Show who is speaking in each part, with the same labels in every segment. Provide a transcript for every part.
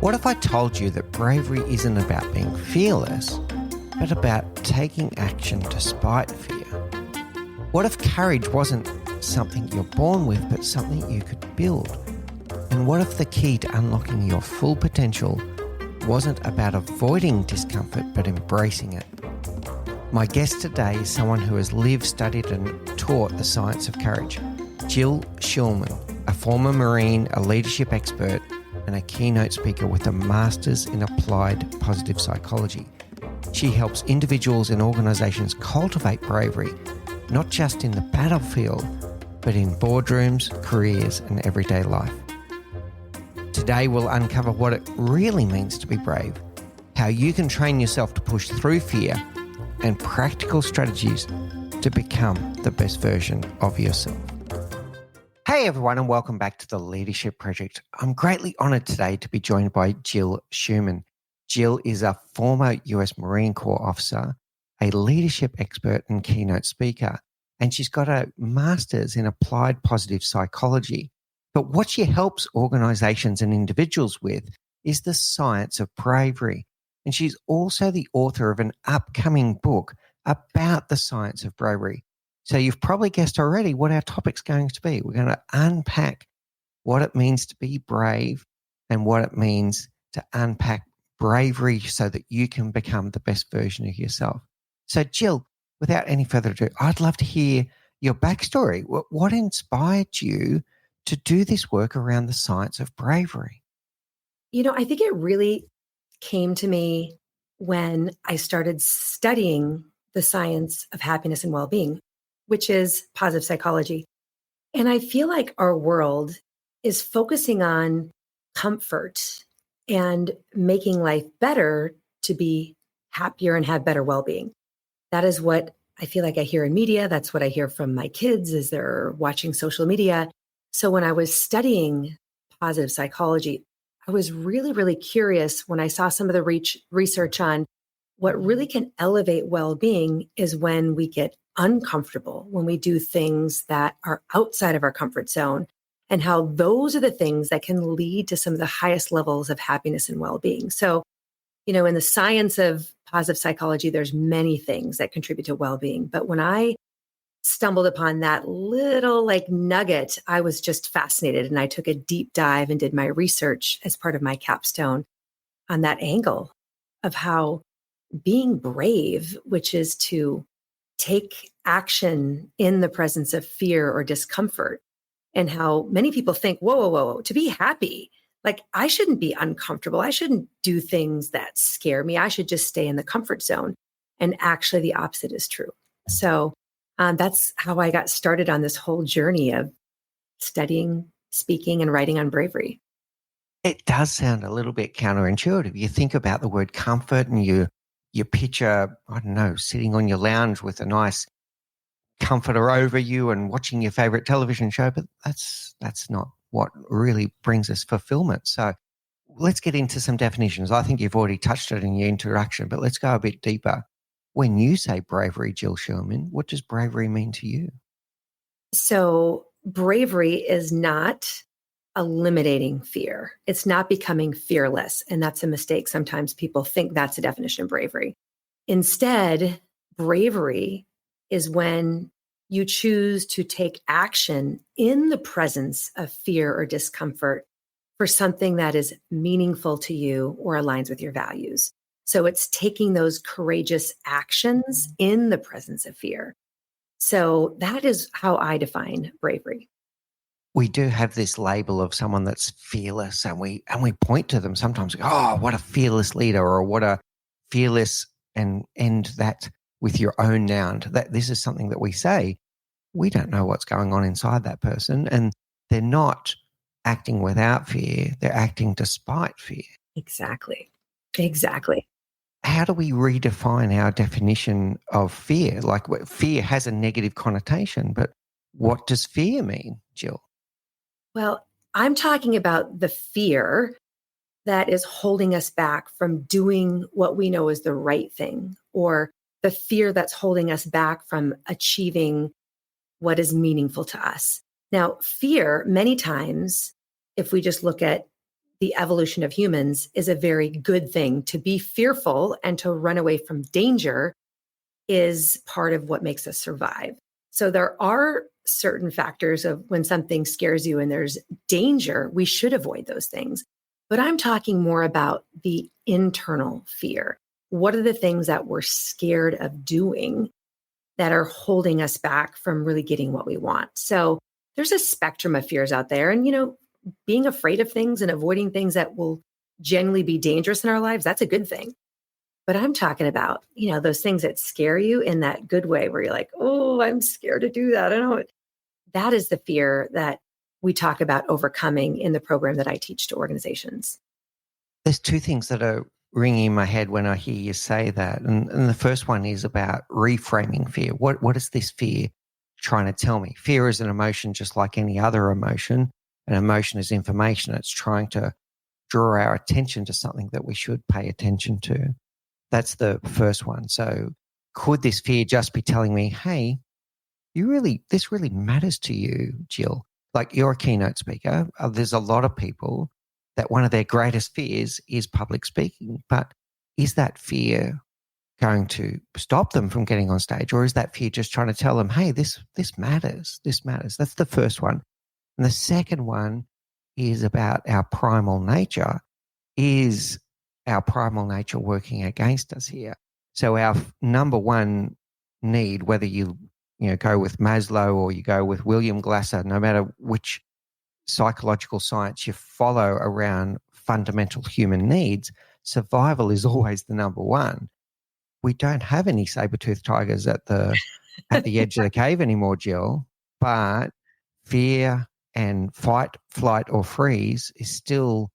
Speaker 1: What if I told you that bravery isn't about being fearless, but about taking action despite fear? What if courage wasn't something you're born with, but something you could build? And what if the key to unlocking your full potential wasn't about avoiding discomfort, but embracing it? My guest today is someone who has lived, studied, and taught the science of courage. Jill Schumann, a former Marine, a leadership expert, and a keynote speaker with a master's in applied positive psychology. She helps individuals and organizations cultivate bravery, not just in the battlefield, but in boardrooms, careers, and everyday life. Today, we'll uncover what it really means to be brave, how you can train yourself to push through fear, and practical strategies to become the best version of yourself. Hey everyone, and welcome back to the Leadership Project. I'm greatly honored today to be joined by Jill Schumann. Jill is a former US Marine Corps officer, a leadership expert and keynote speaker, and she's got a master's in applied positive psychology. But what she helps organizations and individuals with is the science of bravery. And she's also the author of an upcoming book about the science of bravery. So you've probably guessed already what our topic's going to be. We're going to unpack what it means to be brave and what it means to unpack bravery so that you can become the best version of yourself. So Jill, without any further ado, I'd love to hear your backstory. What inspired you to do this work around the science of bravery?
Speaker 2: I think it really came to me when I started studying the science of happiness and well-being, which is positive psychology. And I feel like our world is focusing on comfort and making life better to be happier and have better well-being. That is what I feel like I hear in media. That's what I hear from my kids as they're watching social media. So when I was studying positive psychology, I was really, really curious when I saw some of the research on what really can elevate well-being is when we get uncomfortable, when we do things that are outside of our comfort zone, and how those are the things that can lead to some of the highest levels of happiness and well-being. So, in the science of positive psychology, there's many things that contribute to well-being. But when I stumbled upon that little nugget, I was just fascinated. And I took a deep dive and did my research as part of my capstone on that angle of how being brave, which is to take action in the presence of fear or discomfort, and how many people think, whoa, to be happy, I shouldn't be uncomfortable. I shouldn't do things that scare me. I should just stay in the comfort zone. And actually the opposite is true. So that's how I got started on this whole journey of studying, speaking, and writing on bravery.
Speaker 1: It does sound a little bit counterintuitive. You think about the word comfort and you picture, I don't know, sitting on your lounge with a nice comforter over you and watching your favorite television show, but that's not what really brings us fulfillment. So let's get into some definitions. I think you've already touched it in your introduction, but let's go a bit deeper. When you say bravery, Jill Schumann, what does bravery mean to you?
Speaker 2: So bravery is not eliminating fear. It's not becoming fearless. And that's a mistake. Sometimes people think that's the definition of bravery. Instead, bravery is when you choose to take action in the presence of fear or discomfort for something that is meaningful to you or aligns with your values. So it's taking those courageous actions in the presence of fear. So that is how I define bravery.
Speaker 1: We do have this label of someone that's fearless, and we point to them sometimes, oh, what a fearless leader, or what a fearless, and end that with your own noun. That this is something that we say. We don't know what's going on inside that person, and they're not acting without fear. They're acting despite fear.
Speaker 2: Exactly.
Speaker 1: How do we redefine our definition of fear? Fear has a negative connotation, but what does fear mean, Jill?
Speaker 2: Well, I'm talking about the fear that is holding us back from doing what we know is the right thing, or the fear that's holding us back from achieving what is meaningful to us. Now, fear, many times, if we just look at the evolution of humans is a very good thing. To be fearful and to run away from danger is part of what makes us survive. So there are certain factors of when something scares you and there's danger, we should avoid those things. But I'm talking more about the internal fear. What are the things that we're scared of doing that are holding us back from really getting what we want? So there's a spectrum of fears out there. And, being afraid of things and avoiding things that will generally be dangerous in our lives, that's a good thing. But I'm talking about, those things that scare you in that good way where you're like, oh, I'm scared to do that. I don't know. That is the fear that we talk about overcoming in the program that I teach to organizations.
Speaker 1: There's two things that are ringing in my head when I hear you say that. And the first one is about reframing fear. What is this fear trying to tell me? Fear is an emotion just like any other emotion. An emotion is information. It's trying to draw our attention to something that we should pay attention to. That's the first one. So could this fear just be telling me, hey, this really matters to you, Jill? Like, you're a keynote speaker. There's a lot of people that one of their greatest fears is public speaking. But is that fear going to stop them from getting on stage? Or is that fear just trying to tell them, hey, this matters. This matters. That's the first one. And the second one is about our primal nature. Is our primal nature working against us here? So our number one need, whether you go with Maslow or you go with William Glasser, no matter which psychological science you follow around fundamental human needs, survival is always the number one. We don't have any saber-toothed tigers at the edge of the cave anymore, Jill, but fear and fight, flight, or freeze is still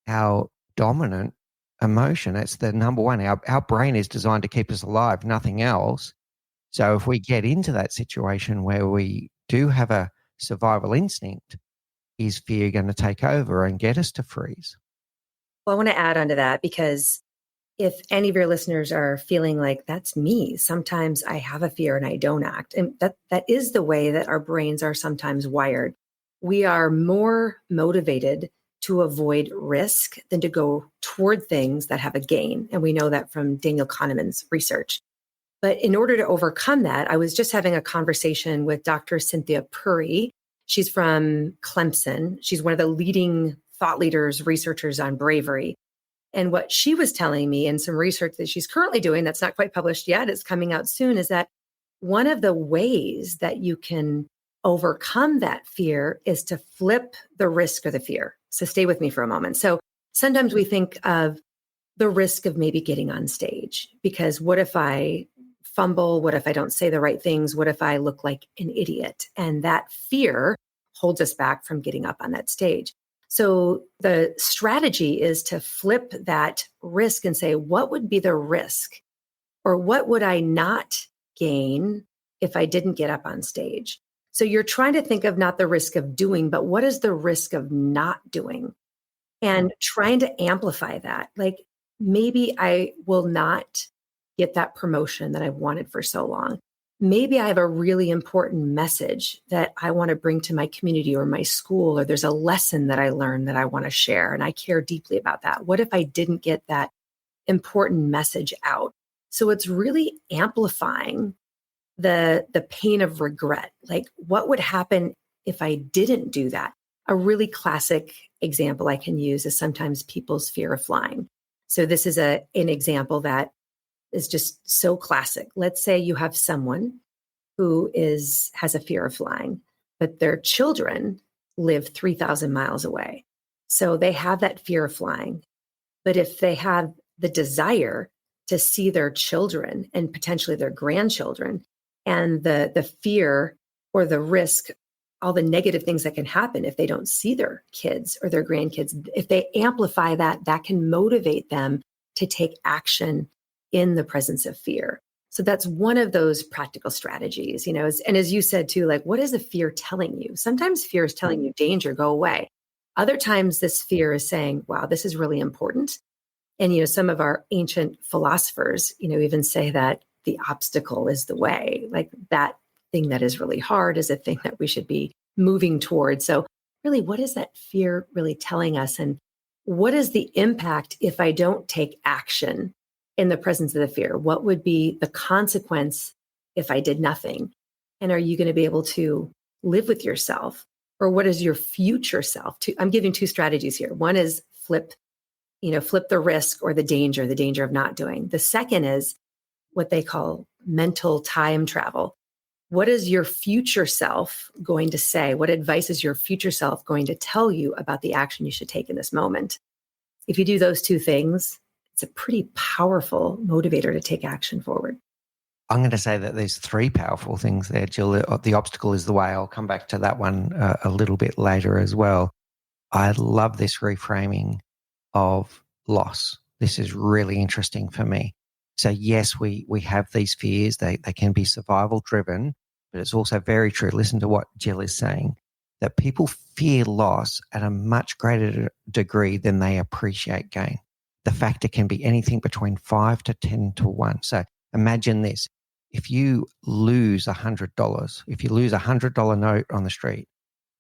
Speaker 1: our dominant emotion. It's the number one. Our brain is designed to keep us alive, nothing else. So if we get into that situation where we do have a survival instinct, is fear going to take over and get us to freeze?
Speaker 2: Well, I want to add on to that because if any of your listeners are feeling like that's me, sometimes I have a fear and I don't act. And that is the way that our brains are sometimes wired. We are more motivated to avoid risk than to go toward things that have a gain. And we know that from Daniel Kahneman's research. But in order to overcome that, I was just having a conversation with Dr. Cynthia Puri. She's from Clemson. She's one of the leading thought leaders, researchers on bravery. And what she was telling me in some research that she's currently doing that's not quite published yet, it's coming out soon, is that one of the ways that you can overcome that fear is to flip the risk or the fear. So stay with me for a moment. So sometimes we think of the risk of maybe getting on stage, because what if I fumble? What if I don't say the right things? What if I look like an idiot? And that fear holds us back from getting up on that stage. So the strategy is to flip that risk and say, what would be the risk? Or what would I not gain if I didn't get up on stage? So you're trying to think of not the risk of doing, but what is the risk of not doing? And trying to amplify that. Like, maybe I will not get that promotion that I've wanted for so long. Maybe I have a really important message that I want to bring to my community or my school, or there's a lesson that I learned that I want to share, and I care deeply about that. What if I didn't get that important message out? So it's really amplifying the pain of regret. Like, what would happen if I didn't do that? A really classic example I can use is sometimes people's fear of flying. So this is an example that is just so classic. Let's say you have someone who has a fear of flying, but their children live 3,000 miles away. So they have that fear of flying. But if they have the desire to see their children and potentially their grandchildren, and the fear or the risk, all the negative things that can happen if they don't see their kids or their grandkids, if they amplify that, that can motivate them to take action in the presence of fear. So that's one of those practical strategies, and as you said too, like, what is the fear telling you? Sometimes fear is telling you danger, go away. Other times this fear is saying, wow, this is really important. And, some of our ancient philosophers, even say that the obstacle is the way, like that thing that is really hard is a thing that we should be moving towards. So really, what is that fear really telling us? And what is the impact if I don't take action in the presence of the fear? What would be the consequence if I did nothing? And are you going to be able to live with yourself? Or what is your future self? I'm giving two strategies here. One is flip the risk or the danger of not doing. The second is what they call mental time travel. What is your future self going to say? What advice is your future self going to tell you about the action you should take in this moment? If you do those two things, it's a pretty powerful motivator to take action forward.
Speaker 1: I'm going to say that there's three powerful things there, Jill. The obstacle is the way. I'll come back to that one a little bit later as well. I love this reframing of loss. This is really interesting for me. So yes, we have these fears. They can be survival driven, but it's also very true. Listen to what Jill is saying, that people fear loss at a much greater degree than they appreciate gain. The factor can be anything between 5 to 10 to 1. So imagine this. If you lose $100, if you lose $100 note on the street,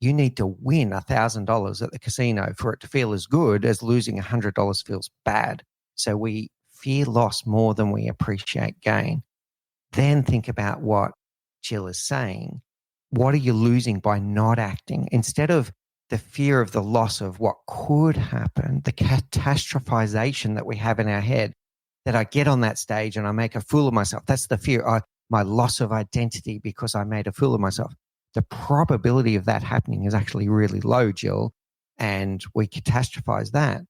Speaker 1: you need to win $1,000 at the casino for it to feel as good as losing $100 feels bad. So we fear loss more than we appreciate gain. Then think about what Jill is saying. What are you losing by not acting? Instead of the fear of the loss of what could happen, the catastrophization that we have in our head, that I get on that stage and I make a fool of myself. That's the fear, my loss of identity because I made a fool of myself. The probability of that happening is actually really low, Jill, and we catastrophize that.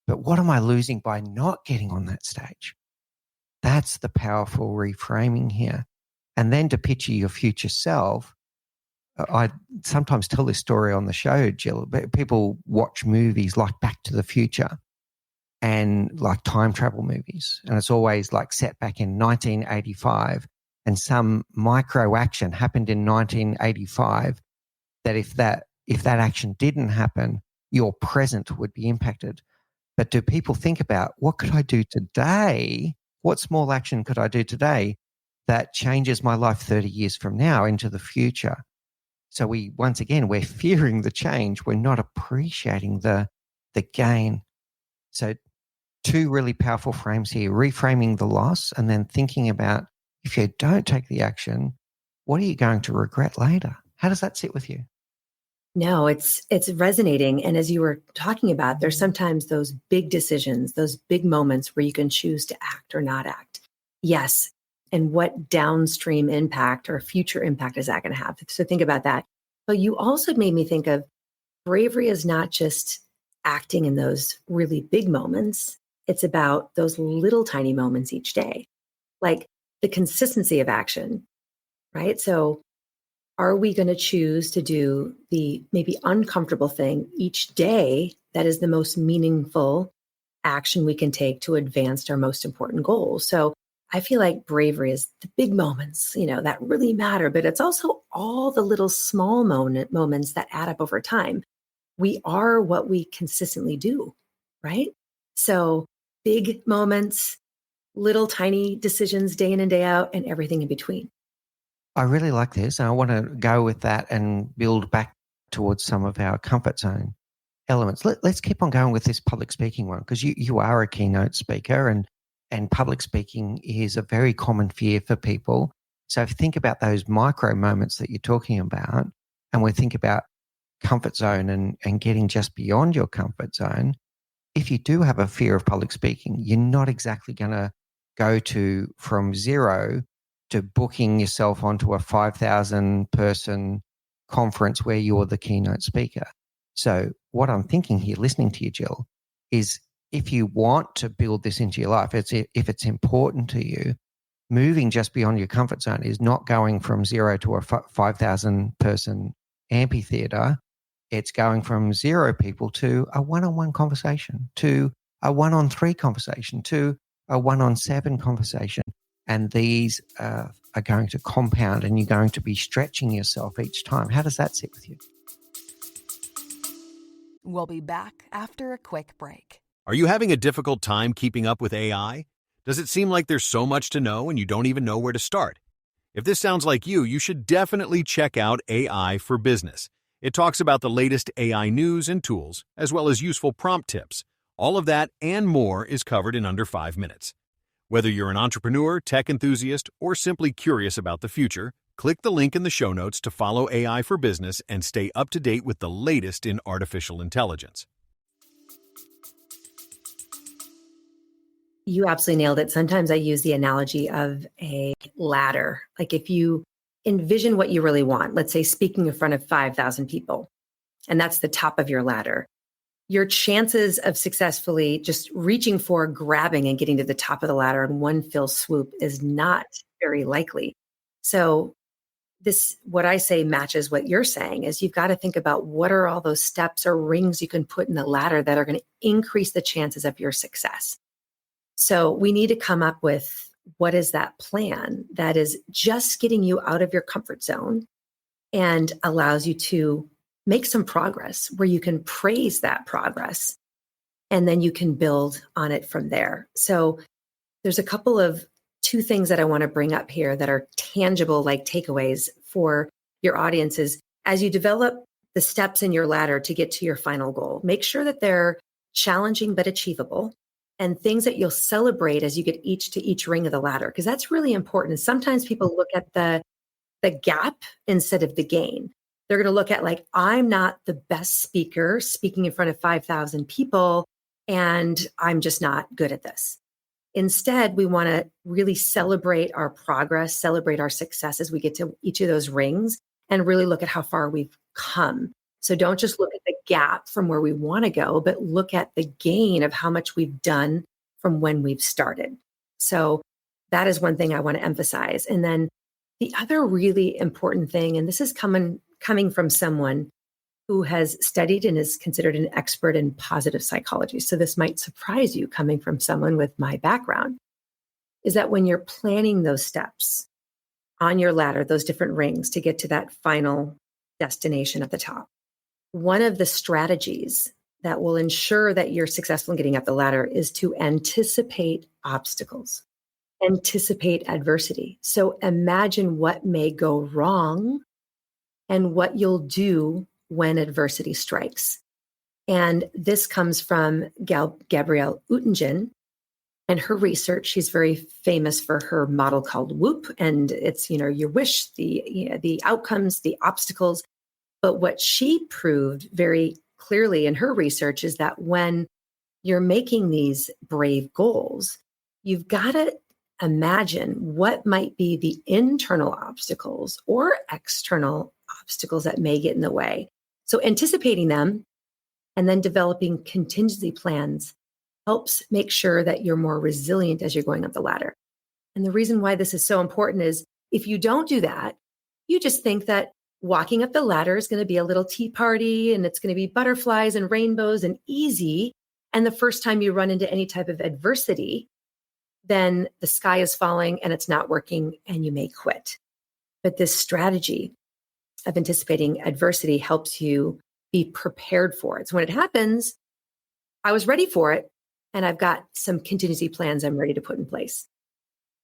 Speaker 1: But what am I losing by not getting on that stage? That's the powerful reframing here. And then to picture your future self, I sometimes tell this story on the show, Jill, but people watch movies like Back to the Future and like time travel movies. And it's always like set back in 1985 and some micro action happened in 1985 that if that action didn't happen, your present would be impacted. But do people think about what could I do today? What small action could I do today that changes my life 30 years from now into the future? So we're fearing the change. We're not appreciating the gain. So two really powerful frames here, reframing the loss and then thinking about if you don't take the action, what are you going to regret later? How does that sit with you?
Speaker 2: No, it's resonating. And as you were talking about, there's sometimes those big decisions, those big moments where you can choose to act or not act. Yes. And what downstream impact or future impact is that going to have? So think about that. But you also made me think of bravery is not just acting in those really big moments. It's about those little tiny moments each day, like the consistency of action, right? So are we going to choose to do the maybe uncomfortable thing each day that is the most meaningful action we can take to advance our most important goals? So I feel like bravery is the big moments, that really matter, but it's also all the little small moments that add up over time. We are what we consistently do, right? So big moments, little tiny decisions day in and day out, and everything in between.
Speaker 1: I really like this, and I want to go with that and build back towards some of our comfort zone elements. Let's keep on going with this public speaking one, because you are a keynote speaker, and public speaking is a very common fear for people. So if you think about those micro moments that you're talking about, and we think about comfort zone and getting just beyond your comfort zone, if you do have a fear of public speaking, you're not exactly going to go from zero to booking yourself onto a 5,000 person conference where you're the keynote speaker. So what I'm thinking here, listening to you, Jill, is if you want to build this into your life, if it's important to you, moving just beyond your comfort zone is not going from zero to a 5,000 person amphitheater. It's going from 0 people to a one-on-one conversation, to a 1-on-3 conversation, to a 1-on-7 conversation. And these are going to compound and you're going to be stretching yourself each time. How does that sit with you?
Speaker 3: We'll be back after a quick break.
Speaker 4: Are you having a difficult time keeping up with AI? Does it seem like there's so much to know and you don't even know where to start? If this sounds like you should definitely check out AI for Business. It talks about the latest AI news and tools, as well as useful prompt tips, All of that and more is covered in under 5 minutes. Whether you're an entrepreneur, tech enthusiast, or simply curious about the future, click the link in the show notes to follow AI for Business and stay up to date with the latest in artificial intelligence.
Speaker 2: You absolutely nailed it. Sometimes I use the analogy of a ladder. Like if you envision what you really want, let's say speaking in front of 5,000 people, and that's the top of your ladder, your chances of successfully just reaching for, grabbing, and getting to the top of the ladder in one fell swoop is not very likely. So this, what I say matches what you're saying, is you've got to think about what are all those steps or rings you can put in the ladder that are going to increase the chances of your success. So we need to come up with what is that plan that is just getting you out of your comfort zone and allows you to make some progress where you can praise that progress and then you can build on it from there. So there's a couple of two things that I want to bring up here that are tangible, like takeaways for your audiences. As you develop the steps in your ladder to get to your final goal, make sure that they're challenging but achievable, and things that you'll celebrate as you get to each ring of the ladder, because that's really important. Sometimes people look at the gap instead of the gain. They're going to look at, like, I'm not the best speaker speaking in front of 5,000 people, and I'm just not good at this. Instead, we want to really celebrate our progress, celebrate our success as we get to each of those rings, and really look at how far we've come. So don't just look at the gap from where we want to go, but look at the gain of how much we've done from when we've started. So that is one thing I want to emphasize. And then the other really important thing, and this is coming from someone who has studied and is considered an expert in positive psychology, so this might surprise you coming from someone with my background, is that when you're planning those steps on your ladder, those different rings to get to that final destination at the top, one of the strategies that will ensure that you're successful in getting up the ladder is to anticipate obstacles, anticipate adversity. So imagine what may go wrong and what you'll do when adversity strikes. And this comes from Gabrielle Oettingen and her research. She's very famous for her model called WHOOP, and it's, your wish, the outcomes, the obstacles. But what she proved very clearly in her research is that when you're making these brave goals, you've got to imagine what might be the internal obstacles or external obstacles that may get in the way. So anticipating them and then developing contingency plans helps make sure that you're more resilient as you're going up the ladder. And the reason why this is so important is if you don't do that, you just think that walking up the ladder is going to be a little tea party and it's going to be butterflies and rainbows and easy. And the first time you run into any type of adversity, then the sky is falling and it's not working and you may quit. But this strategy of anticipating adversity helps you be prepared for it. So when it happens, I was ready for it and I've got some contingency plans I'm ready to put in place.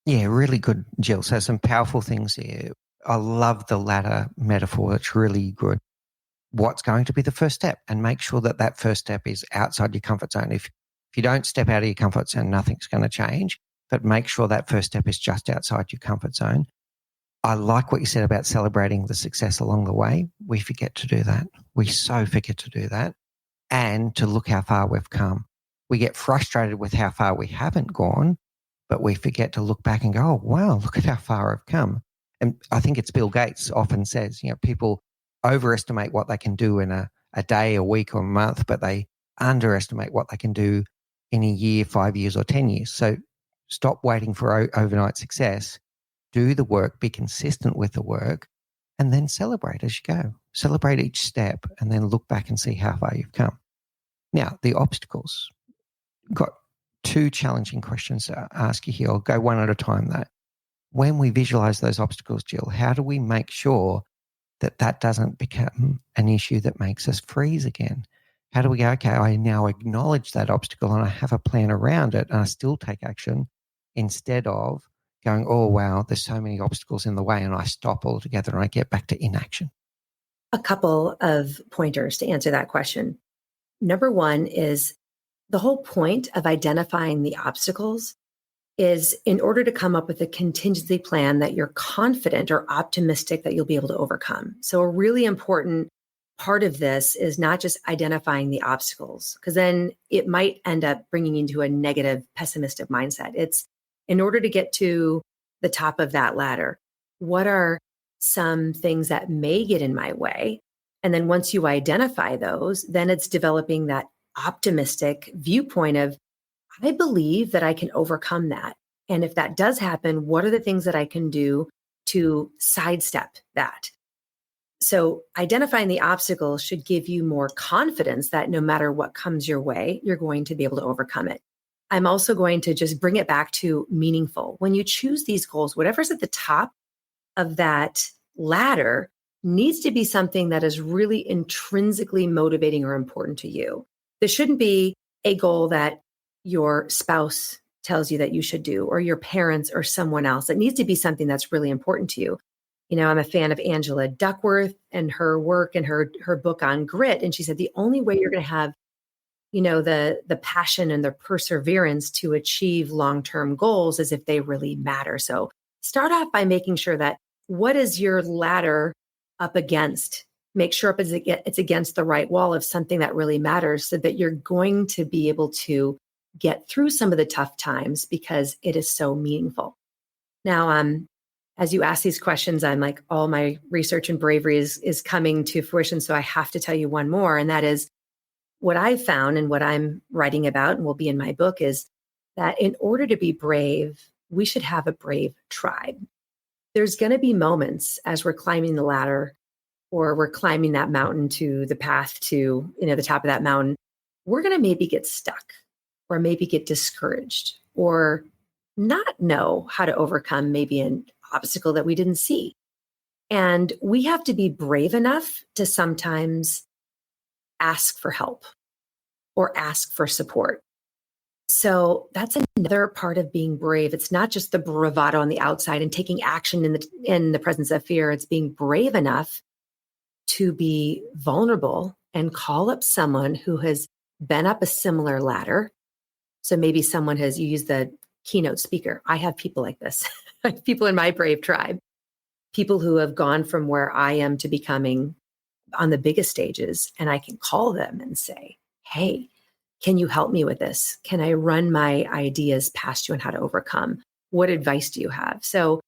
Speaker 1: Yeah, really good, Jill. So some powerful things here. I love the ladder metaphor. It's really good. What's going to be the first step? And make sure that that first step is outside your comfort zone. If you don't step out of your comfort zone, nothing's going to change. But make sure that first step is just outside your comfort zone. I like what you said about celebrating the success along the way. We forget to do that. We so forget to do that. And to look how far we've come. We get frustrated with how far we haven't gone, but we forget to look back and go, oh, wow, look at how far I've come. And I think it's Bill Gates often says, people overestimate what they can do in a day, a week, or a month, but they underestimate what they can do in a year, 5 years, or 10 years. So stop waiting for overnight success. Do the work, be consistent with the work, and then celebrate as you go. Celebrate each step and then look back and see how far you've come. Now, the obstacles. Got two challenging questions to ask you here. I'll go one at a time though. When we visualize those obstacles, Jill, how do we make sure that that doesn't become an issue that makes us freeze again? How do we go, okay, I now acknowledge that obstacle and I have a plan around it and I still take action instead of going, oh, wow, there's so many obstacles in the way, and I stop altogether and I get back to inaction?
Speaker 2: A couple of pointers to answer that question. Number one is the whole point of identifying the obstacles is in order to come up with a contingency plan that you're confident or optimistic that you'll be able to overcome. So a really important part of this is not just identifying the obstacles, because then it might end up bringing you into a negative, pessimistic mindset. It's in order to get to the top of that ladder, what are some things that may get in my way? And then once you identify those, then it's developing that optimistic viewpoint of, I believe that I can overcome that. And if that does happen, what are the things that I can do to sidestep that? So identifying the obstacles should give you more confidence that no matter what comes your way, you're going to be able to overcome it. I'm also going to just bring it back to meaningful. When you choose these goals, whatever's at the top of that ladder needs to be something that is really intrinsically motivating or important to you. This shouldn't be a goal that your spouse tells you that you should do, or your parents or someone else. It needs to be something that's really important to you. You know, I'm a fan of Angela Duckworth and her work and her book on grit. And she said, the only way you're going to have, you know, the passion and the perseverance to achieve long-term goals is if they really matter. So start off by making sure that what is your ladder up against? Make sure it's against the right wall of something that really matters, so that you're going to be able to get through some of the tough times because it is so meaningful. Now, as you ask these questions, I'm like, all my research and bravery is coming to fruition. So I have to tell you one more. And that is what I've found and what I'm writing about and will be in my book is that in order to be brave, we should have a brave tribe. There's going to be moments as we're climbing the ladder or we're climbing that mountain to the path to, you know, the top of that mountain. We're going to maybe get stuck or maybe get discouraged or not know how to overcome maybe an obstacle that we didn't see. And we have to be brave enough to sometimes ask for help or ask for support. So that's another part of being brave. It's not just the bravado on the outside and taking action in the presence of fear. It's being brave enough to be vulnerable and call up someone who has been up a similar ladder. So maybe someone has used the keynote speaker. I have people like this, people in my brave tribe, people who have gone from where I am to becoming on the biggest stages. And I can call them and say, hey, can you help me with this? Can I run my ideas past you on how to overcome? What advice do you have? So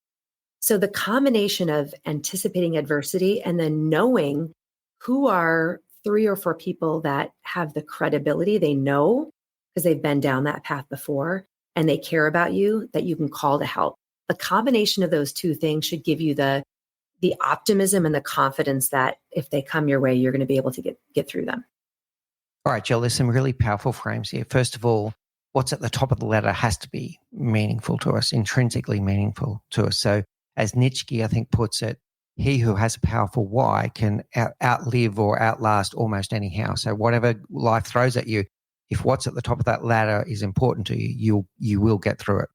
Speaker 2: the combination of anticipating adversity and then knowing who are 3 or 4 people that have the credibility, they know because they've been down that path before and they care about you, that you can call to help. The combination of those two things should give you the optimism and the confidence that if they come your way, you're going to be able to get through them.
Speaker 1: All right, Jill, there's some really powerful frames here. First of all, what's at the top of the ladder has to be meaningful to us, intrinsically meaningful to us. So as Nietzsche, I think, puts it, he who has a powerful why can outlive or outlast almost anyhow. So whatever life throws at you, if what's at the top of that ladder is important to you, you will get through it.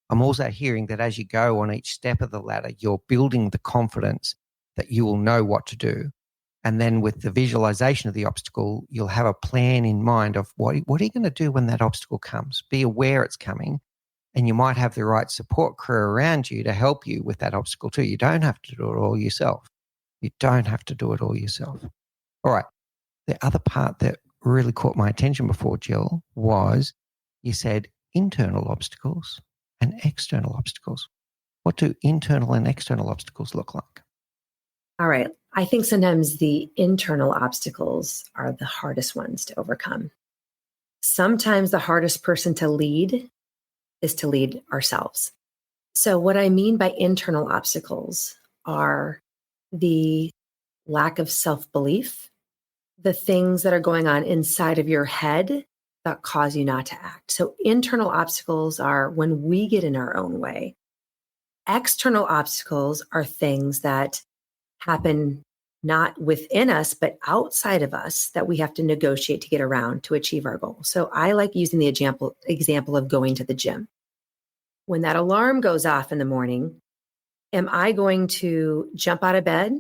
Speaker 1: I'm also hearing that as you go on each step of the ladder, you're building the confidence that you will know what to do. And then with the visualization of the obstacle, you'll have a plan in mind of what are you going to do when that obstacle comes? Be aware it's coming. And you might have the right support crew around you to help you with that obstacle too. You don't have to do it all yourself. All right. The other part that really caught my attention before, Jill, was you said internal obstacles and external obstacles. What do internal and external obstacles look like?
Speaker 2: All right. I think sometimes the internal obstacles are the hardest ones to overcome. Sometimes the hardest person to lead is to lead ourselves. So what I mean by internal obstacles are the lack of self-belief, the things that are going on inside of your head that cause you not to act. So internal obstacles are when we get in our own way. External obstacles are things that happen not within us, but outside of us that we have to negotiate to get around to achieve our goal. So I like using the example of going to the gym. When that alarm goes off in the morning, am I going to jump out of bed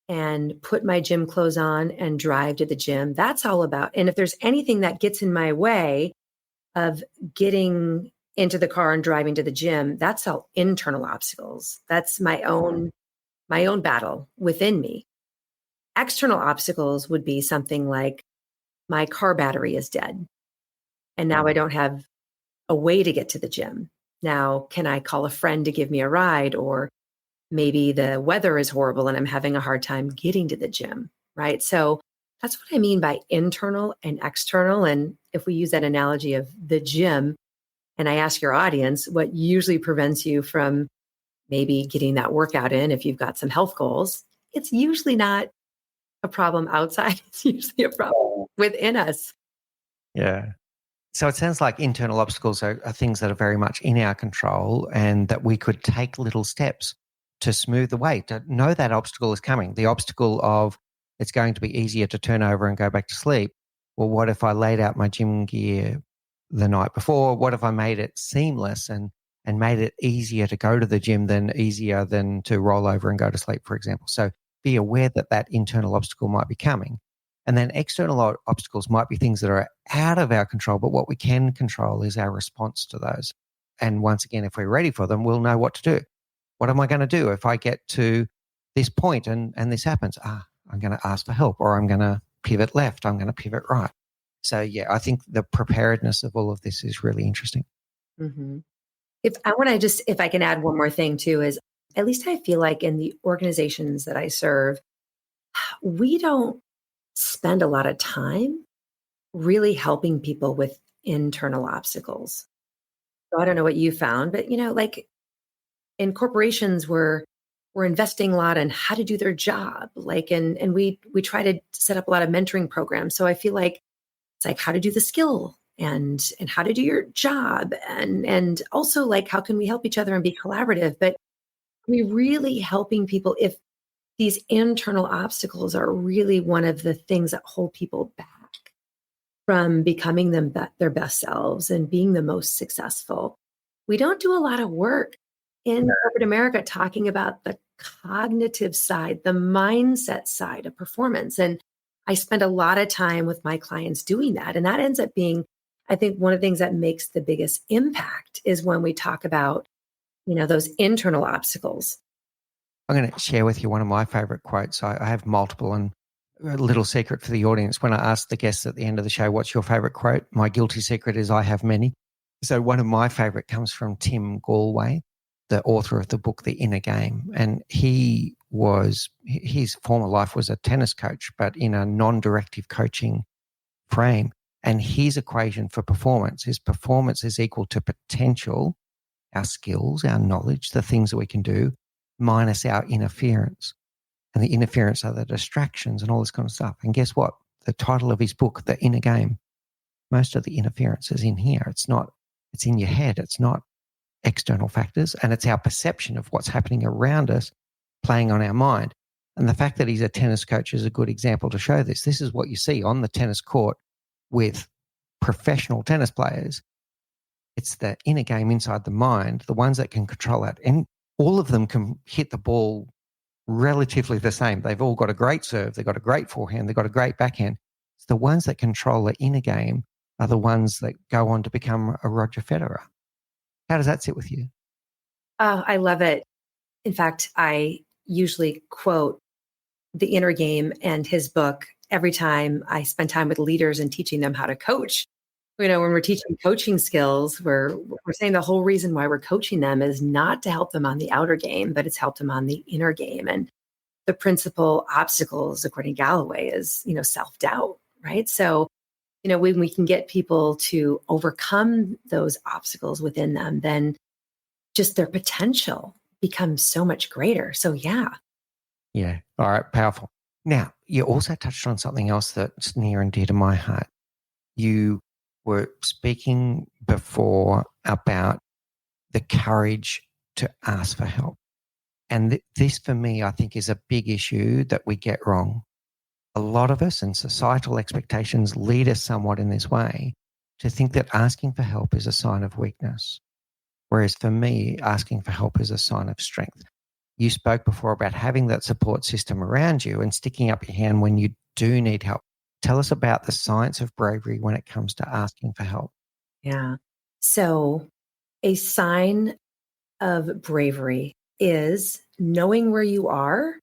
Speaker 2: and put my gym clothes on and drive to the gym? That's all about. And if there's anything that gets in my way, of getting into the car and driving to the gym, that's all internal obstacles. That's my own battle within me. External obstacles would be something like my car battery is dead and now I don't have a way to get to the gym. Now, can I call a friend to give me a ride? Or maybe the weather is horrible and I'm having a hard time getting to the gym, right? So that's what I mean by internal and external. And if we use that analogy of the gym, and I ask your audience what usually prevents you from maybe getting that workout in if you've got some health goals, it's usually not a problem outside. It's usually a problem within us.
Speaker 1: Yeah. So it sounds like internal obstacles are things that are very much in our control and that we could take little steps to smooth the way, to know that obstacle is coming. The obstacle of it's going to be easier to turn over and go back to sleep. Well, what if I laid out my gym gear the night before? What if I made it seamless and made it easier to go to the gym than easier than to roll over and go to sleep, for example? So be aware that that internal obstacle might be coming. And then external obstacles might be things that are out of our control, but what we can control is our response to those. And once again, if we're ready for them, we'll know what to do. What am I going to do if I get to this point and this happens? I'm going to ask for help, or I'm going to pivot left. I'm going to pivot right. So yeah, I think the preparedness of all of this is really interesting.
Speaker 2: Mm-hmm. If I can add one more thing too, is at least I feel like in the organizations that I serve, we don't spend a lot of time really helping people with internal obstacles. So I don't know what you found, but like in corporations we're investing a lot in how to do their job. Like and we try to set up a lot of mentoring programs. So I feel like it's like how to do the skill and how to do your job and also like how can we help each other and be collaborative. But we really helping people if these internal obstacles are really one of the things that hold people back from becoming their best selves and being the most successful. We don't do a lot of work in corporate America talking about the cognitive side, the mindset side of performance. And I spend a lot of time with my clients doing that. And that ends up being, I think, one of the things that makes the biggest impact is when we talk about, those internal obstacles.
Speaker 1: I'm going to share with you one of my favorite quotes. I have multiple, and a little secret for the audience. When I ask the guests at the end of the show, what's your favorite quote? My guilty secret is I have many. So one of my favorite comes from Tim Gallwey, the author of the book, The Inner Game. And his former life was a tennis coach, but in a non-directive coaching frame. And his equation for performance is equal to potential, our skills, our knowledge, the things that we can do, minus our interference. And the interference are the distractions and all this kind of stuff. And guess what? The title of his book, The Inner Game, most of the interference is in here. It's in your head. It's not external factors. And it's our perception of what's happening around us playing on our mind. And the fact that he's a tennis coach is a good example to show this. This is what you see on the tennis court with professional tennis players. It's the inner game inside the mind, the ones that can control that. And all of them can hit the ball relatively the same. They've all got a great serve. They've got a great forehand. They've got a great backhand. It's the ones that control the inner game are the ones that go on to become a Roger Federer. How does that sit with you?
Speaker 2: Oh, I love it. In fact, I usually quote The Inner Game and his book every time I spend time with leaders and teaching them how to coach. When we're teaching coaching skills, we're saying the whole reason why we're coaching them is not to help them on the outer game, but it's help them on the inner game. And the principal obstacles, according to Galloway, is, self-doubt, right? So, when we can get people to overcome those obstacles within them, then just their potential becomes so much greater. So, yeah.
Speaker 1: Yeah. All right. Powerful. Now, you also touched on something else that's near and dear to my heart. You were speaking before about the courage to ask for help. And this, for me, I think is a big issue that we get wrong. A lot of us and societal expectations lead us somewhat in this way to think that asking for help is a sign of weakness. Whereas for me, asking for help is a sign of strength. You spoke before about having that support system around you and sticking up your hand when you do need help. Tell us about the science of bravery when it comes to asking for help.
Speaker 2: Yeah. So a sign of bravery is knowing where you are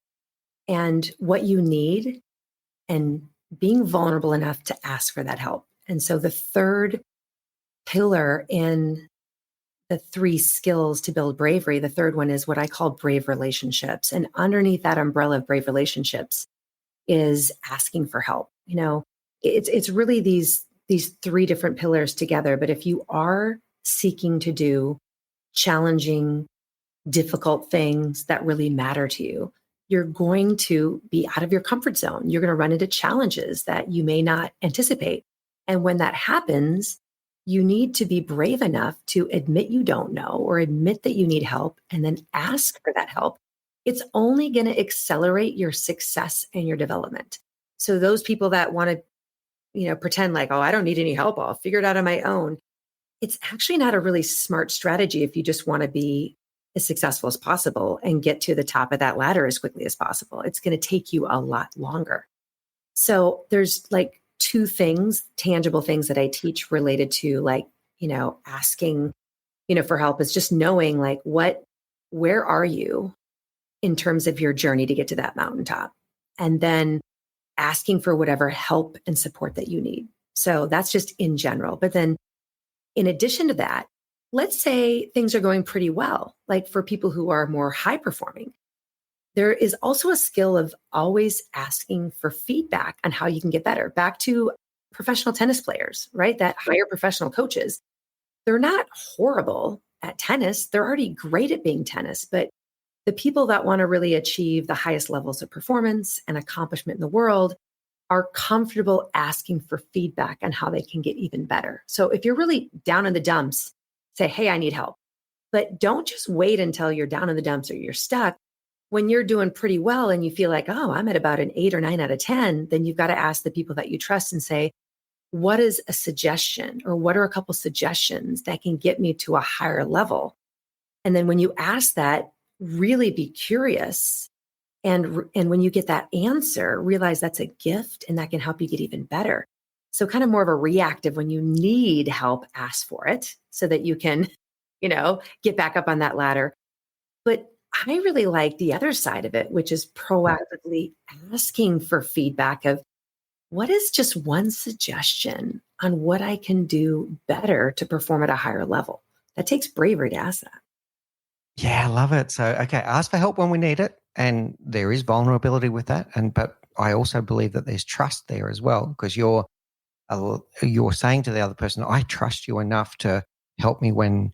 Speaker 2: and what you need and being vulnerable enough to ask for that help. And so the third pillar in the three skills to build bravery, the third one is what I call brave relationships. And underneath that umbrella of brave relationships is asking for help. It's really these three different pillars together. But if you are seeking to do challenging, difficult things that really matter to you, you're going to be out of your comfort zone. You're going to run into challenges that you may not anticipate. And when that happens, you need to be brave enough to admit you don't know or admit that you need help and then ask for that help. It's only going to accelerate your success and your development. So those people that want to, pretend like, oh, I don't need any help, I'll figure it out on my own. It's actually not a really smart strategy if you just want to be as successful as possible and get to the top of that ladder as quickly as possible. It's going to take you a lot longer. So there's like two things, tangible things that I teach related to asking, for help is just knowing where are you in terms of your journey to get to that mountaintop? And then asking for whatever help and support that you need. So that's just in general. But then in addition to that, let's say things are going pretty well, like for people who are more high performing. There is also a skill of always asking for feedback on how you can get better. Back to professional tennis players, right? That hire professional coaches. They're not horrible at tennis. They're already great at being tennis. But the people that want to really achieve the highest levels of performance and accomplishment in the world are comfortable asking for feedback on how they can get even better. So if you're really down in the dumps, say, hey, I need help. But don't just wait until you're down in the dumps or you're stuck. When you're doing pretty well and you feel like, oh, I'm at about an 8 or 9 out of 10, then you've got to ask the people that you trust and say, what is a suggestion or what are a couple suggestions that can get me to a higher level? And then when you ask that, really be curious. And when you get that answer, realize that's a gift and that can help you get even better. So kind of more of a reactive, when you need help, ask for it so that you can, get back up on that ladder. But I really like the other side of it, which is proactively asking for feedback of what is just one suggestion on what I can do better to perform at a higher level. That takes bravery to ask that.
Speaker 1: Yeah, I love it. So, okay, ask for help when we need it. And there is vulnerability with that. But I also believe that there's trust there as well, because you're saying to the other person, I trust you enough to help me when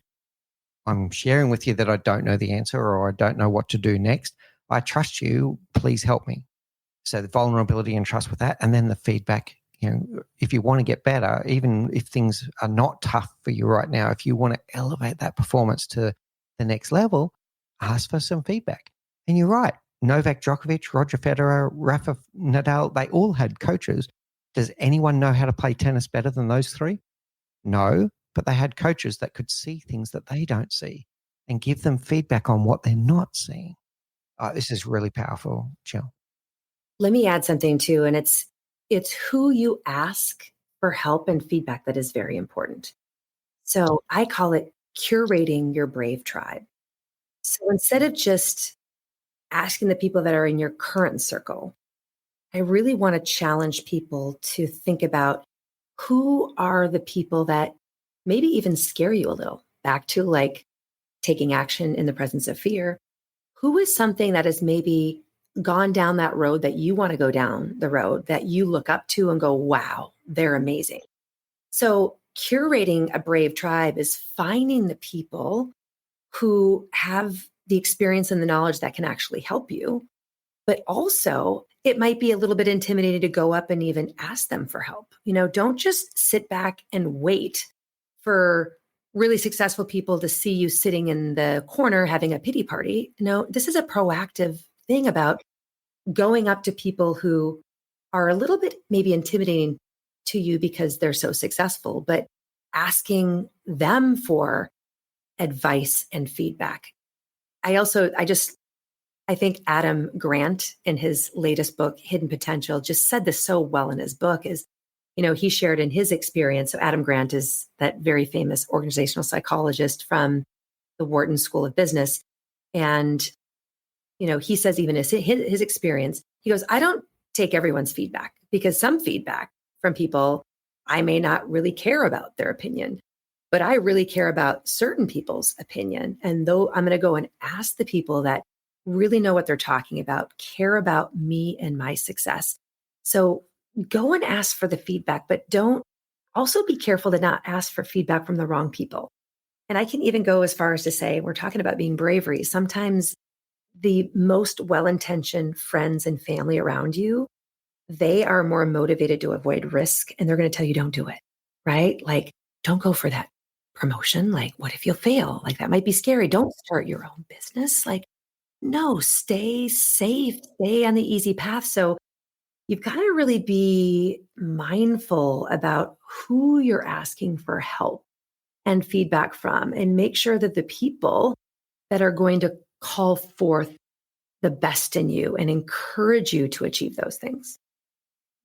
Speaker 1: I'm sharing with you that I don't know the answer or I don't know what to do next. I trust you. Please help me. So the vulnerability and trust with that. And then the feedback, if you want to get better, even if things are not tough for you right now, if you want to elevate that performance to the next level, ask for some feedback. And you're right. Novak Djokovic, Roger Federer, Rafa Nadal, they all had coaches. Does anyone know how to play tennis better than those three? No, but they had coaches that could see things that they don't see and give them feedback on what they're not seeing. This is really powerful, Jill.
Speaker 2: Let me add something too, and it's who you ask for help and feedback that is very important. So I call it curating your brave tribe. So instead of just asking the people that are in your current circle, I really want to challenge people to think about who are the people that maybe even scare you a little. Back to like taking action in the presence of fear. Who is something that has maybe gone down that road that you want to go down the road that you look up to and go, wow, they're amazing. So curating a brave tribe is finding the people who have the experience and the knowledge that can actually help you. But also, it might be a little bit intimidating to go up and even ask them for help. Don't just sit back and wait for really successful people to see you sitting in the corner having a pity party. No, this is a proactive thing about going up to people who are a little bit maybe intimidating to you because they're so successful, but asking them for advice and feedback. I think Adam Grant in his latest book, Hidden Potential, just said this so well in his book is He shared in his experience. So Adam Grant is that very famous organizational psychologist from the Wharton School of Business. And, he says even his experience, he goes, I don't take everyone's feedback because some feedback from people, I may not really care about their opinion, but I really care about certain people's opinion. And though I'm going to go and ask the people that really know what they're talking about, care about me and my success. So go and ask for the feedback, but don't also be careful to not ask for feedback from the wrong people. And I can even go as far as to say, we're talking about being bravery. Sometimes the most well-intentioned friends and family around you, they are more motivated to avoid risk and they're going to tell you don't do it, right? Like, don't go for that promotion. Like, what if you fail? Like, that might be scary. Don't start your own business. Like, no, stay safe, stay on the easy path. So you've got to really be mindful about who you're asking for help and feedback from, and make sure that the people that are going to call forth the best in you and encourage you to achieve those things.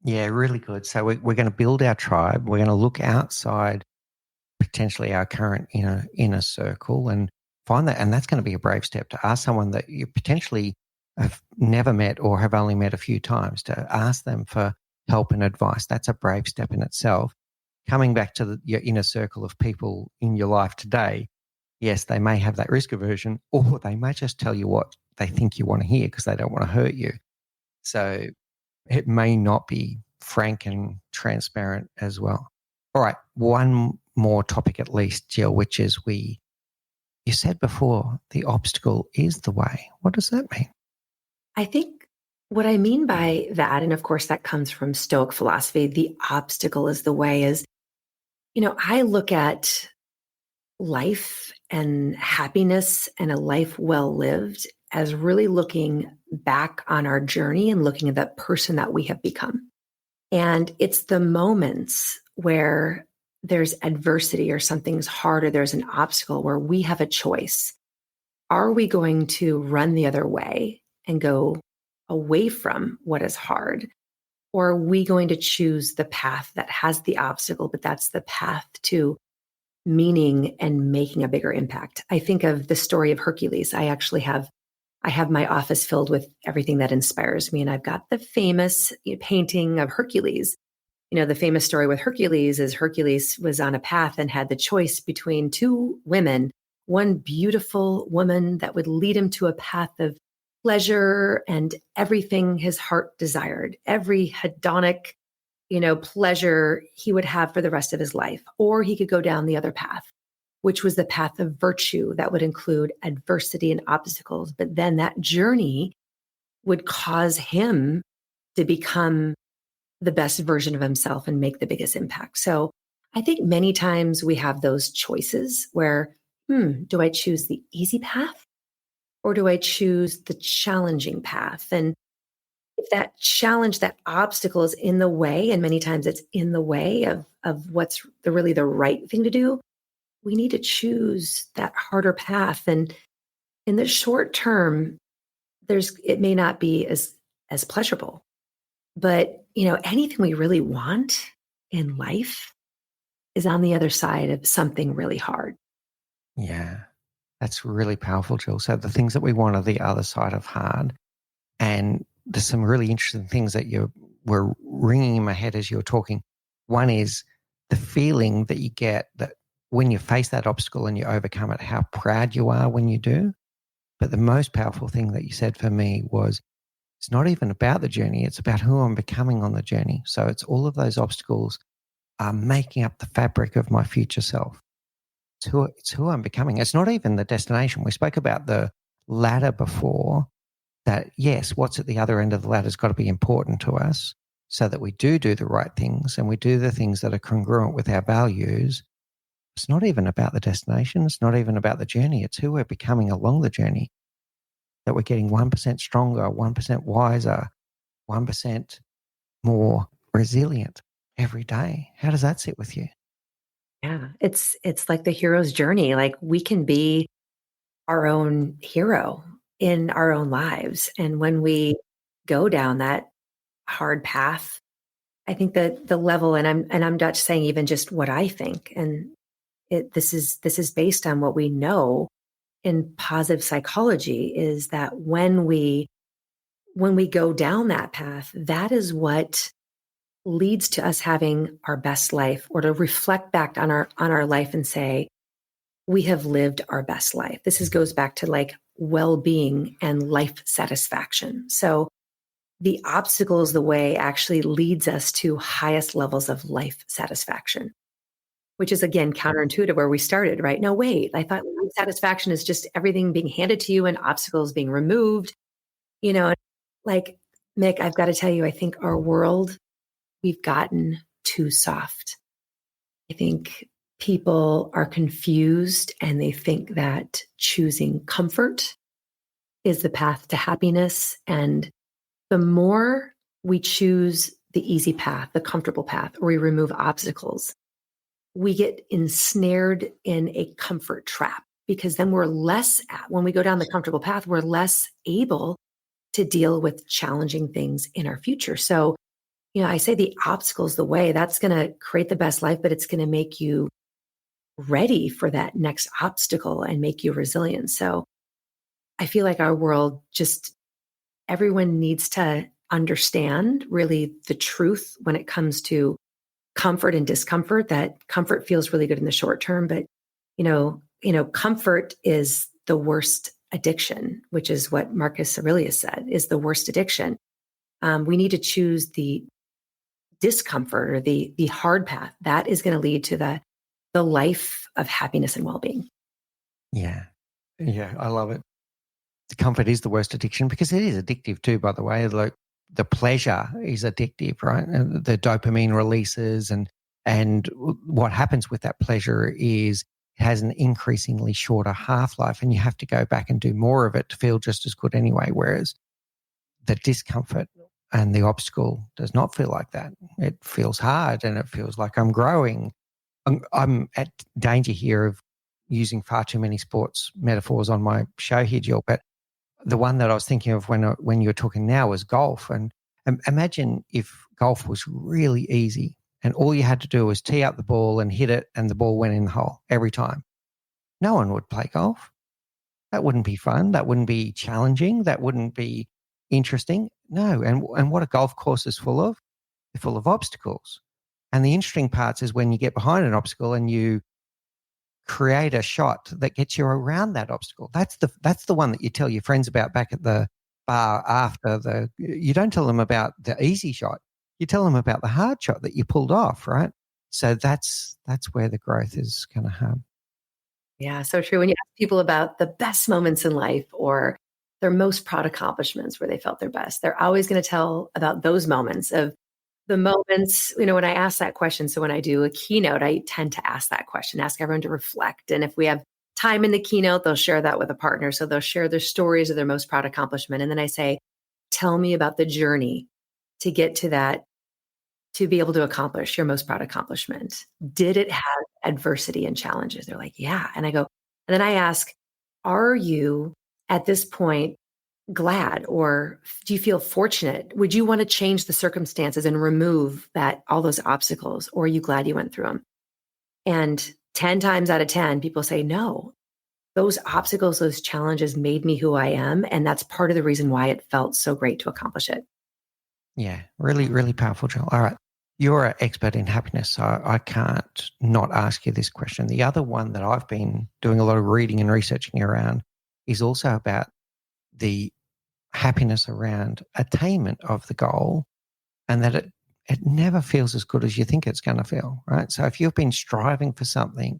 Speaker 1: Yeah, really good. So we're going to build our tribe. We're going to look outside potentially our current inner circle and find that. And that's going to be a brave step to ask someone that you potentially have never met or have only met a few times, to ask them for help and advice. That's a brave step in itself. Coming back to your inner circle of people in your life today, yes, they may have that risk aversion, or they may just tell you what they think you want to hear because they don't want to hurt you. So it may not be frank and transparent as well. All right, one more topic at least, Jill, which is you said before, the obstacle is the way. What does that mean?
Speaker 2: I think what I mean by that, and of course that comes from Stoic philosophy, the obstacle is the way, is, I look at life and happiness and a life well lived as really looking back on our journey and looking at that person that we have become. And it's the moments where there's adversity or something's hard or there's an obstacle where we have a choice. Are we going to run the other way and go away from what is hard? Or are we going to choose the path that has the obstacle, but that's the path to meaning and making a bigger impact? I think of the story of Hercules. I have my office filled with everything that inspires me. And I've got the famous painting of Hercules. The famous story with Hercules is Hercules was on a path and had the choice between two women, one beautiful woman that would lead him to a path of pleasure and everything his heart desired, every hedonic, pleasure he would have for the rest of his life. Or he could go down the other path, which was the path of virtue that would include adversity and obstacles. But then that journey would cause him to become the best version of himself and make the biggest impact. So I think many times we have those choices where, do I choose the easy path or do I choose the challenging path? And if that challenge, that obstacle is in the way, and many times it's in the way of what's really the right thing to do, we need to choose that harder path. And in the short term, it may not be as pleasurable, but anything we really want in life is on the other side of something really hard.
Speaker 1: Yeah, that's really powerful, Jill. So the things that we want are the other side of hard. And there's some really interesting things that were ringing in my head as you were talking. One is the feeling that you get that when you face that obstacle and you overcome it, how proud you are when you do. But the most powerful thing that you said for me was, it's not even about the journey. It's about who I'm becoming on the journey. So it's all of those obstacles are making up the fabric of my future self. It's who I'm becoming. It's not even the destination. We spoke about the ladder before, that yes, what's at the other end of the ladder has got to be important to us so that we do the right things and we do the things that are congruent with our values. It's not even about the destination. It's not even about the journey. It's who we're becoming along the journey, that we're getting 1% stronger, 1% wiser, 1% more resilient every day. How does that sit with you?
Speaker 2: Yeah, it's like the hero's journey. Like, we can be our own hero in our own lives. And when we go down that hard path, I think that the level, and I'm Dutch saying even just what I think, and this is based on what we know in positive psychology, is that when we go down that path, that is what leads to us having our best life, or to reflect back on our life and say, we have lived our best life. Goes back to like well-being and life satisfaction. So the obstacle is the way actually leads us to highest levels of life satisfaction, which is again counterintuitive where we started, right? No, wait, I thought life satisfaction is just everything being handed to you and obstacles being removed, you know, like Mick, I've got to tell you, I think our world, we've gotten too soft. I think people are confused and they think that choosing comfort is the path to happiness. And the more we choose the easy path, the comfortable path, or we remove obstacles, we get ensnared in a comfort trap, because then when we go down the comfortable path, we're less able to deal with challenging things in our future. So, I say the obstacle's the way. That's going to create the best life, but it's going to make you ready for that next obstacle and make you resilient. So I feel like our world, just everyone needs to understand really the truth when it comes to comfort and discomfort. That comfort feels really good in the short term, but comfort is the worst addiction, which is what Marcus Aurelius said is the worst addiction. We need to choose the discomfort, or the hard path. That is going to lead to the life of happiness and well-being.
Speaker 1: Yeah. Yeah, I love it. The comfort is the worst addiction, because it is addictive too, by the way. Like the pleasure is addictive, right? And the dopamine releases, and what happens with that pleasure is it has an increasingly shorter half-life, and you have to go back and do more of it to feel just as good anyway. Whereas the discomfort and the obstacle does not feel like that. It feels hard, and it feels like I'm growing. I'm at danger here of using far too many sports metaphors on my show here, Jill, but the one that I was thinking of when you were talking now was golf. And imagine if golf was really easy and all you had to do was tee up the ball and hit it and the ball went in the hole every time. No one would play golf. That wouldn't be fun. That wouldn't be challenging. That wouldn't be interesting. No. And what a golf course is full of? They're full of obstacles. And the interesting parts is when you get behind an obstacle and you create a shot that gets you around that obstacle. That's the one that you tell your friends about back at the bar after you don't tell them about the easy shot. You tell them about the hard shot that you pulled off, right? So that's where the growth is going to happen.
Speaker 2: Yeah, so true. When you ask people about the best moments in life or their most proud accomplishments where they felt their best, they're always going to tell about those moments of the moments, when I ask that question. So when I do a keynote, I tend to ask that question, ask everyone to reflect. And if we have time in the keynote, they'll share that with a partner. So they'll share their stories of their most proud accomplishment. And then I say, tell me about the journey to get to that, to be able to accomplish your most proud accomplishment. Did it have adversity and challenges? They're like, yeah. And I go, and then I ask, are you at this point glad, or do you feel fortunate? Would you want to change the circumstances and remove all those obstacles? Or are you glad you went through them? And 10 times out of 10, people say, no, those obstacles, those challenges made me who I am. And that's part of the reason why it felt so great to accomplish it.
Speaker 1: Yeah, really, really powerful, Jill. All right. You're an expert in happiness, so I can't not ask you this question. The other one that I've been doing a lot of reading and researching around is also about the happiness around attainment of the goal, and that it never feels as good as you think it's going to feel, right? So if you've been striving for something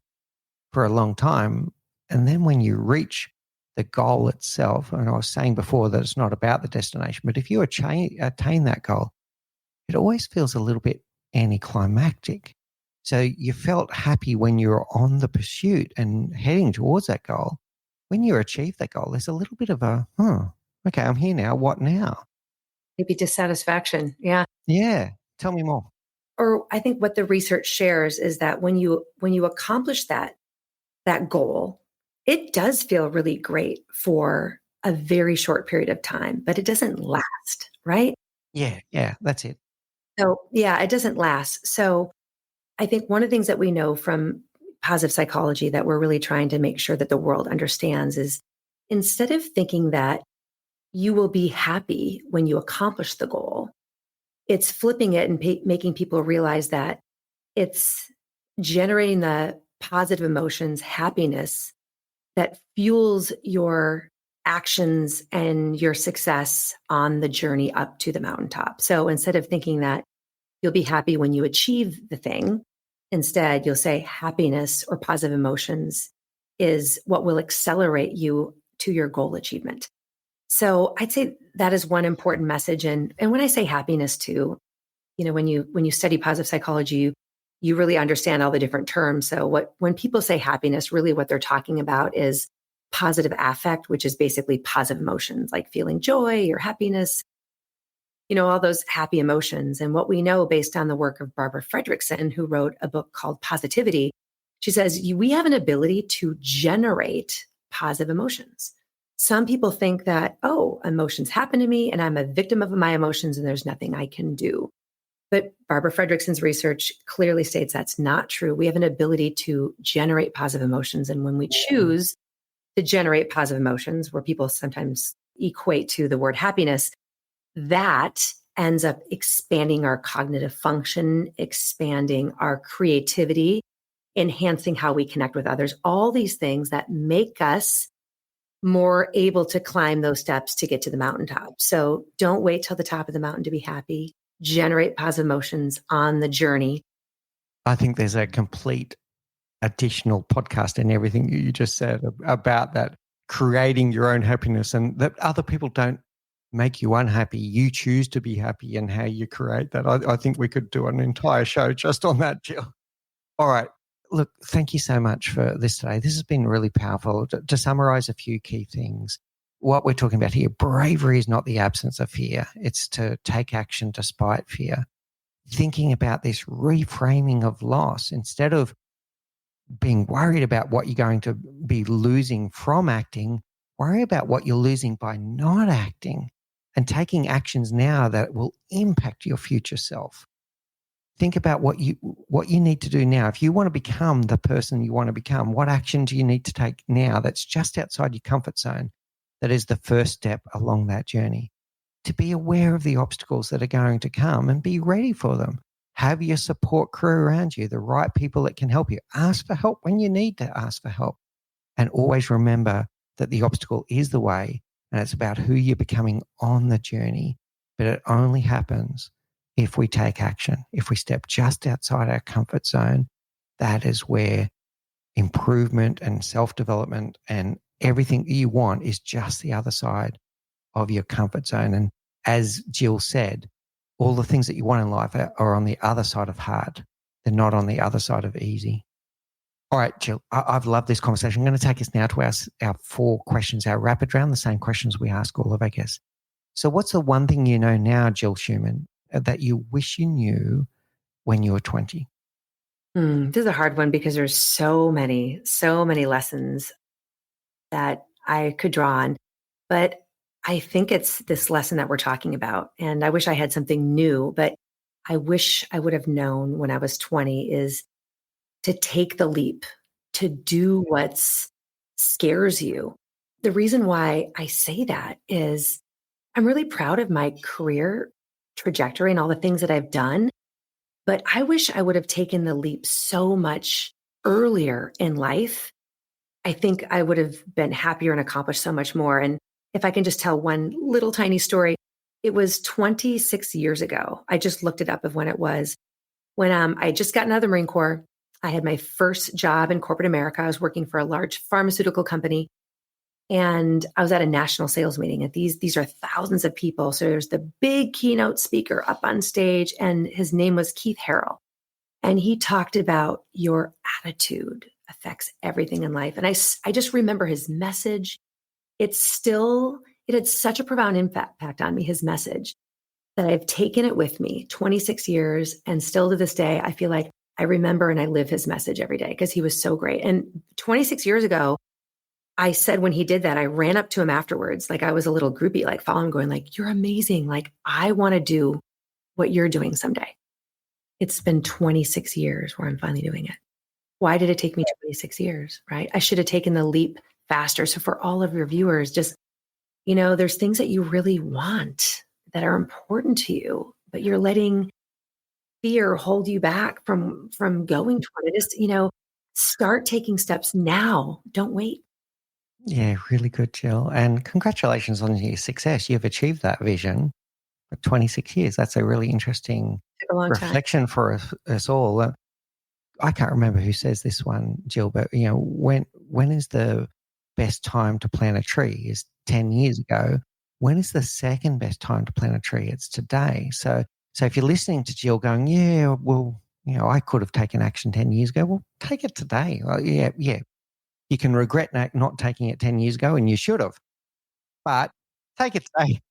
Speaker 1: for a long time, and then when you reach the goal itself, and I was saying before that it's not about the destination, but if you attain that goal, it always feels a little bit anticlimactic. So you felt happy when you were on the pursuit and heading towards that goal. When you achieve that goal, there's a little bit of okay, I'm here now. What now?
Speaker 2: Maybe dissatisfaction. Yeah.
Speaker 1: Yeah. Tell me more.
Speaker 2: Or I think what the research shares is that when you accomplish that goal, it does feel really great for a very short period of time, but it doesn't last, right?
Speaker 1: Yeah. Yeah. That's it.
Speaker 2: So yeah, it doesn't last. So I think one of the things that we know from positive psychology that we're really trying to make sure that the world understands is instead of thinking that you will be happy when you accomplish the goal, it's flipping it and making people realize that it's generating the positive emotions, happiness that fuels your actions and your success on the journey up to the mountaintop. So instead of thinking that you'll be happy when you achieve the thing, instead you'll say happiness or positive emotions is what will accelerate you to your goal achievement. So I'd say that is one important message. And when I say happiness too, when you study positive psychology, you really understand all the different terms. So when people say happiness, really what they're talking about is positive affect, which is basically positive emotions like feeling joy or happiness, all those happy emotions. And what we know based on the work of Barbara Fredrickson, who wrote a book called Positivity, she says we have an ability to generate positive emotions. Some people think that, oh, emotions happen to me and I'm a victim of my emotions and there's nothing I can do. But Barbara Fredrickson's research clearly states that's not true. We have an ability to generate positive emotions. And when we choose to generate positive emotions, where people sometimes equate to the word happiness, that ends up expanding our cognitive function, expanding our creativity, enhancing how we connect with others, all these things that make us more able to climb those steps to get to the mountaintop. So don't wait till the top of the mountain to be happy. Generate positive emotions on the journey.
Speaker 1: I think there's a complete additional podcast in everything you just said about that, creating your own happiness, and that other people don't make you unhappy. You choose to be happy and how you create that. I think we could do an entire show just on that, Jill. All right. Look, thank you so much for this today. This has been really powerful. To summarize a few key things, what we're talking about here, bravery is not the absence of fear. It's to take action despite fear. Thinking about this reframing of loss, instead of being worried about what you're going to be losing from acting, worry about what you're losing by not acting and taking actions now that will impact your future self. Think about what you need to do now. If you want to become the person you want to become, what action do you need to take now that's just outside your comfort zone? That is the first step along that journey. To be aware of the obstacles that are going to come and be ready for them. Have your support crew around you, the right people that can help you. Ask for help when you need to ask for help. And always remember that the obstacle is the way, and it's about who you're becoming on the journey. But it only happens if we take action. If we step just outside our comfort zone, that is where improvement and self-development and everything you want is just the other side of your comfort zone. And as Jill said, all the things that you want in life are on the other side of hard. They're not on the other side of easy. All right, Jill, I've loved this conversation. I'm going to take us now to our 4 questions, our rapid round, the same questions we ask all of our guests. So what's the one thing you know now, Jill Schumann, that you wish you knew when you were 20?
Speaker 2: This is a hard one because there's so many lessons that I could draw on. But I think it's this lesson that we're talking about. And I wish I had something new, but I wish I would have known when I was 20 is to take the leap, to do what scares you. The reason why I say that is I'm really proud of my career trajectory and all the things that I've done. But I wish I would have taken the leap so much earlier in life. I think I would have been happier and accomplished so much more. And if I can just tell one little tiny story, it was 26 years ago. I just looked it up of when it was. When I just gotten out of the Marine Corps, I had my first job in corporate America. I was working for a large pharmaceutical company. And I was at a national sales meeting. And these are thousands of people. So there's the big keynote speaker up on stage, and his name was Keith Harrell. And he talked about your attitude affects everything in life. And I just remember his message. It had such a profound impact on me, his message, that I've taken it with me 26 years. And still to this day, I feel like I remember and I live his message every day because he was so great. And 26 years ago, I said when he did that, I ran up to him afterwards. Like I was a little groupie, like following him, going like, you're amazing. Like I want to do what you're doing someday. It's been 26 years where I'm finally doing it. Why did it take me 26 years, right? I should have taken the leap faster. So for all of your viewers, just, there's things that you really want that are important to you, but you're letting fear hold you back from going toward it. Just, start taking steps now. Don't wait.
Speaker 1: Yeah, really good, Jill. And congratulations on your success. You've achieved that vision for 26 years. That's a really interesting
Speaker 2: Took a long time.
Speaker 1: reflection for us all. I can't remember who says this one, Jill, but when is the best time to plant a tree? Is 10 years ago. When is the second best time to plant a tree? It's today. So if you're listening to Jill going, yeah, well, I could have taken action 10 years ago. Well, take it today. Well, yeah. You can regret not taking it 10 years ago, and you should have. But take it today.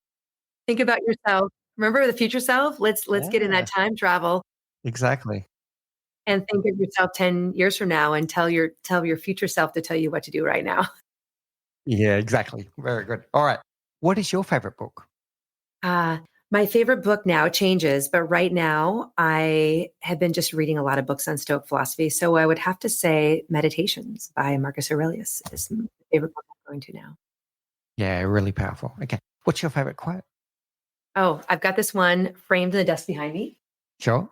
Speaker 2: Think about yourself. Remember the future self? Let's get in that time travel.
Speaker 1: Exactly.
Speaker 2: And think of yourself 10 years from now and tell your future self to tell you what to do right now.
Speaker 1: Yeah, exactly. Very good. All right. What is your favorite book?
Speaker 2: My favorite book now changes, but right now I have been just reading a lot of books on Stoic philosophy. So I would have to say Meditations by Marcus Aurelius is my favorite book I'm going to now.
Speaker 1: Yeah, really powerful. Okay. What's your favorite quote?
Speaker 2: Oh, I've got this one framed in the desk behind me.
Speaker 1: Sure.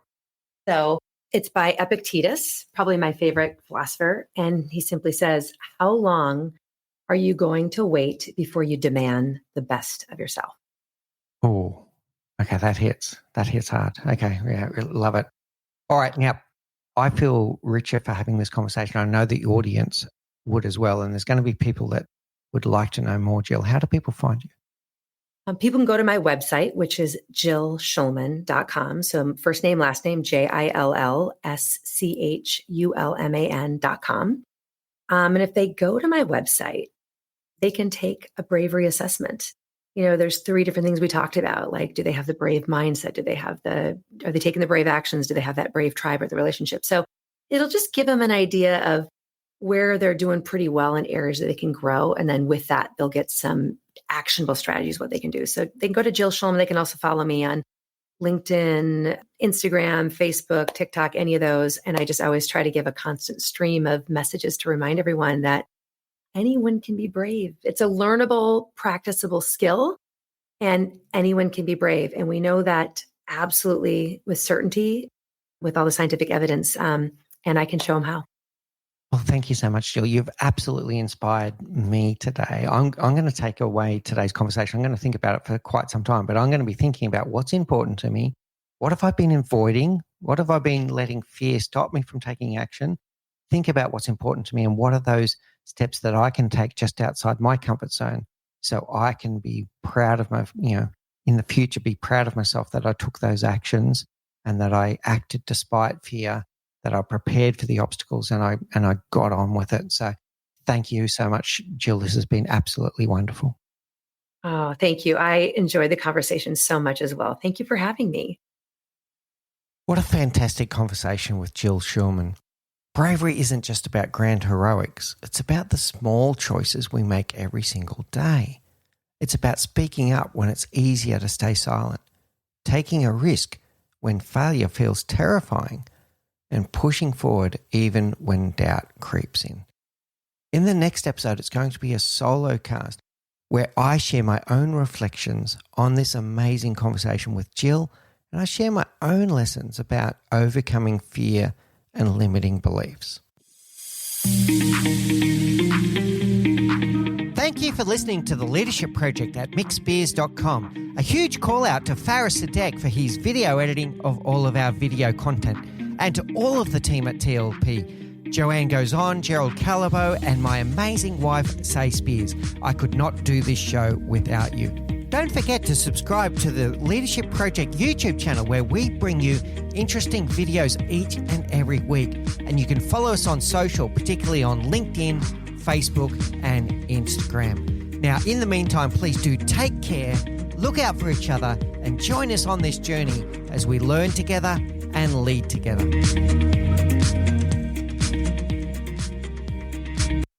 Speaker 2: So it's by Epictetus, probably my favorite philosopher. And he simply says, how long are you going to wait before you demand the best of yourself?
Speaker 1: Oh, okay. That hits hard. Okay. Yeah, love it. All right. Now, I feel richer for having this conversation. I know the audience would as well. And there's going to be people that would like to know more. Jill, how do people find you?
Speaker 2: People can go to my website, which is jillschulman.com. So first name, last name, JILLSCHULMAN.com. And if they go to my website, they can take a bravery assessment. There's 3 different things we talked about. Like, do they have the brave mindset? Are they taking the brave actions? Do they have that brave tribe or the relationship? So it'll just give them an idea of where they're doing pretty well in areas that they can grow. And then with that, they'll get some actionable strategies, what they can do. So they can go to Jill Schumann. They can also follow me on LinkedIn, Instagram, Facebook, TikTok, any of those. And I just always try to give a constant stream of messages to remind everyone that anyone can be brave. It's a learnable, practicable skill, and anyone can be brave. And we know that absolutely with certainty, with all the scientific evidence, and I can show them how.
Speaker 1: Well, thank you so much, Jill. You've absolutely inspired me today. I'm going to take away today's conversation. I'm going to think about it for quite some time, but I'm going to be thinking about what's important to me. What have I been avoiding? What have I been letting fear stop me from taking action? Think about what's important to me and what are those steps that I can take just outside my comfort zone so I can be proud of my, in the future, be proud of myself that I took those actions and that I acted despite fear, that I prepared for the obstacles and I got on with it. So thank you so much, Jill. This has been absolutely wonderful.
Speaker 2: Oh, thank you. I enjoyed the conversation so much as well. Thank you for having me.
Speaker 1: What a fantastic conversation with Jill Schumann. Bravery isn't just about grand heroics. It's about the small choices we make every single day. It's about speaking up when it's easier to stay silent, taking a risk when failure feels terrifying, and pushing forward even when doubt creeps in. In the next episode, it's going to be a solo cast where I share my own reflections on this amazing conversation with Jill, and I share my own lessons about overcoming fear and limiting beliefs. Thank you for listening to the Leadership Project at mixbeers.com. A huge call out to Faris Sadek for his video editing of all of our video content, and to all of the team at TLP. Joanne Goes On, Gerald Calabo, and my amazing wife, Say Spears. I could not do this show without you. Don't forget to subscribe to the Leadership Project YouTube channel where we bring you interesting videos each and every week. And you can follow us on social, particularly on LinkedIn, Facebook, and Instagram. Now, in the meantime, please do take care, look out for each other, and join us on this journey as we learn together and lead together.